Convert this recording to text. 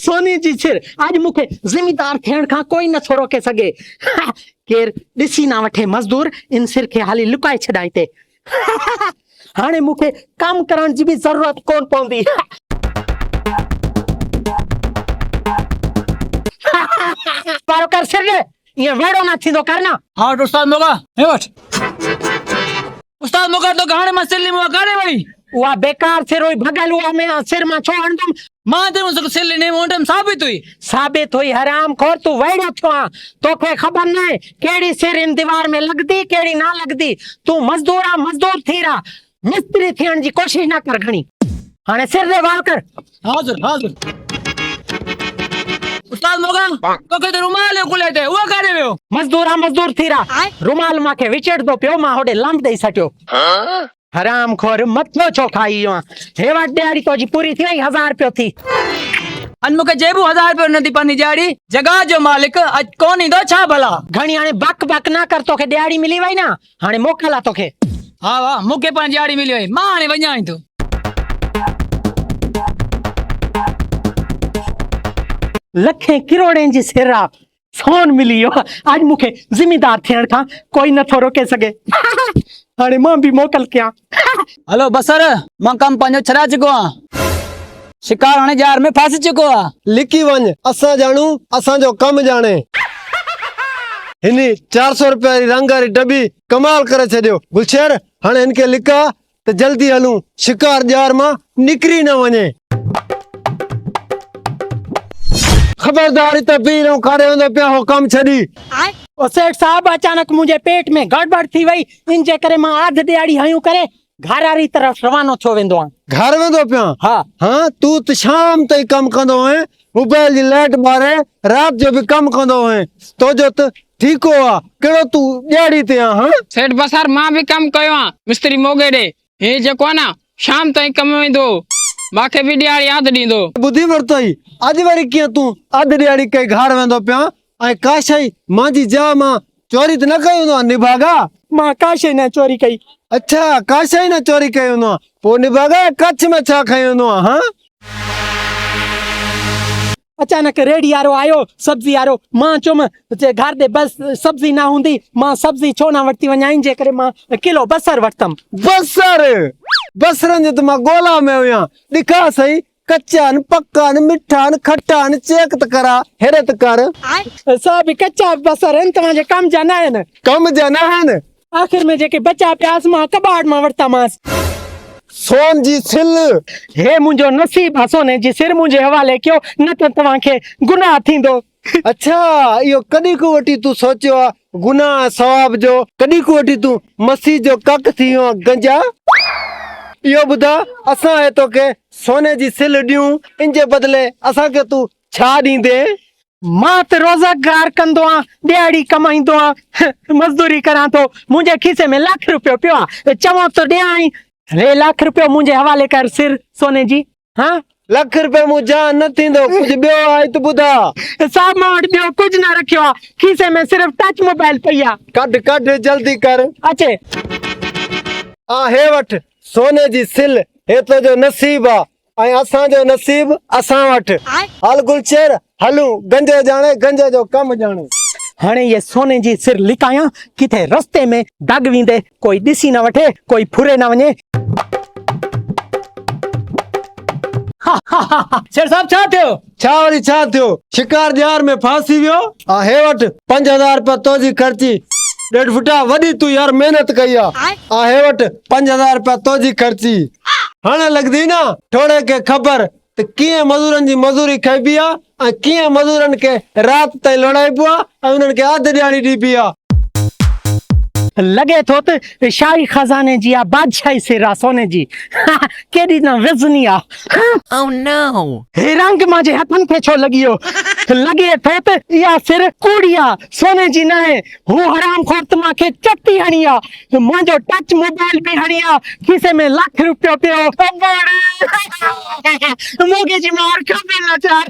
सोनी जी सिर आज मुखे जिम्मेदार थियण खां कोई नथो रोके सके। केर ॾिसी ना वठे मजदूर इन सिर खे हाली लुकाए छॾाई ते। हाणे मुखे कम करण जी भी जरूरत कोन पवंदी। पारो कर सिर ले ये वेड़ो ना थींदो करना। हाँ उस्ताद मोगा हे वठ उस्ताद मोगा तो गाने में सिल्ली में गाने भाई वा बेकार सिर होई भगल हुआ में सिर में छो हंदम मां दे मुझको सिल्ली ने मोटम साबित हुई हराम खोर तू वेड़ो छो तोखे खबर न केड़ी सिर इन दीवार में लगदी केड़ी ना लगदी। तू मजदूर थी रहा मिस्त्री थियण जी कोशिश ना कर घणी। हाने सिर दे वाल कर। हाजिर उस्ताद मोगा तो के रुमाल खुले थे वो करे वियो मजदूर थी रहा रुमाल माखे विचड़ दो पियो मां होडे लंब देई सटियो। हराम खोर मथो छो खाई यो हेवा दिहाड़ी तो जी पूरी थी वई 1000 रुपयो थी। अन मुके जेबू 1000 रुपयो नदी पानी दिहाड़ी जगह जो मालिक आज कोन इंदो छा भला। घणी हाने बक ना कर तोखे दिहाड़ी मिली वई ना हाने मोकला तोखे। हाँ वाह मुके पान दिहाड़ी मिली वई मां हाने वञाई तो लखे करोड़े जी सिरा सोन मिली यो आज मुखे जिम्मेदार थियण खां कोई नथो रोके सके। हाने मां भी मोकल कया। हेलो बसर मां कम पंजो छड़ा चुको आ शिकार हाने जार में फांसी चुको आ लिखी वञ असां जाणू असां जो कम जाने। हिनी 400 रुपया रंग वारी डब्बी कमाल करे छडियो। गुलशेर हाने इनके लिखा तो जल्दी हलूं शिकार जार मां निकरी न वने। खबरदारी तो पी रहो कारे होंदो पिया हो कम छडी। ओ सेठ साहब अचानक मुझे पेट में गड़बड़ थी वई इन जे करे मां आध दिहाड़ी हयूं करे घरारी तरफ रवानो थो वेंदो आ। घर वेंदो पिया हाँ तू तो शाम ताईं कम कंदो है मोबाइल जी लाइट मारे रात जो भी कम कंदो है तो जो त ठीक हो केड़ो तू दिहाड़ी ते आ। हां सेठ बसर मां भी कम कयो आ मिस्त्री मोगे दे हे जेको ना शाम ताईं कम वेंदो माखे भी दिहाड़ी याद दींदो। बुद्धि वरतई आज वारी किया तू आध दिहाड़ी कई घर वेंदो पिया ऐ काशई मां जी जा मां चोरी त न कयो न निभागा मां काशे न चोरी कई। अच्छा काशई न चोरी कयो न पो निभागा कच्छ में छा खयो न। हां अचानक रेडी आरो आयो सब्जी आरो मां चुम जे घर दे बस सब्जी ना हुंदी मां सब्जी छो ना वरती वणाइन जे करे मां किलो बसर वरतम। बसरन जो मां गोला में हुया दिखा सही कच्चान पक्कान मिठान खट्टान चेक त करा हैरत कर। सब कच्चा बसर इन तवाजे कम जाना है न कम जाना है न आखिर में जेके बचा प्यास मां कबाड़ मां वरता मास। सोन जी सिल हे मुंजो नसीब सोने जी सिर मुझे हवाले क्यों न त तवाखे गुनाह थींदो। अच्छा यो कदी को वटी तू सोचो गुनाह सवाब जो कदी को वटी तू मसीह जो कक थियो गंजा। यो बुधा असा है तो के सोने जी सिल दियूं इनजे बदले असा के तू छा दींदे। मां त रोजगार कंदो आ दिहाड़ी कमाईंदो आ मजदूरी करा तो मुझे खीसे में लाख रुपयो पियो आ चवो तो दियाई रे लाख रुपयो मुझे हवाले कर सिर सोने जी। हाँ लाख रुपया मु जान न थींदो कुछ बियो आई तो बुधा साहब मां वटि ॿियो कुछ ना रखियो आ खीसे में सिर्फ टच मोबाइल पई आ। कट जल्दी कर अचे आ हे वठ सोने जी सिल हे तो जो नसीब आ ऐं असां जो नसीब असां वठ। हल गुलशेर हलूं गंजे जाने गंजे जो कम जाने। हाणे ये सोने जी सिर लिकाया किथे रस्ते में दग विंदे कोई दिसी न वठे कोई फुरे न वने। सेठ साहब छा थियो शिकार जार में फांसी वियो आ हे वठ 5000 रुपया तोजी खर्ची 1.5 फुटा वडी तू यार मेहनत कई आ हे वठ 5000 रुपया तोजी खर्ची। हाणे लगदी ना थोड़े के खबर त किए मजूरन जी मजूरी खाइबी आ ऐं किए मजूरन के रात ताईं लड़ाइबो आ ऐं उन्हनि के आध दिहाड़ी ॾिबी आ। लगे तो शाही खजाने जी आ बादशाही सिरा सोने जी केडी ना वजनी आ। Oh no! हे रंग माजे हथन के छो लगियो लगे थे या सिर कूड़िया सोने जी ना है हूँ हराम खोर तमा के चट्टी हणिया मुझो टच मोबाइल भी हणिया खीसे में लाख रुपयो पियो मोगे जी मार खबे ना चार।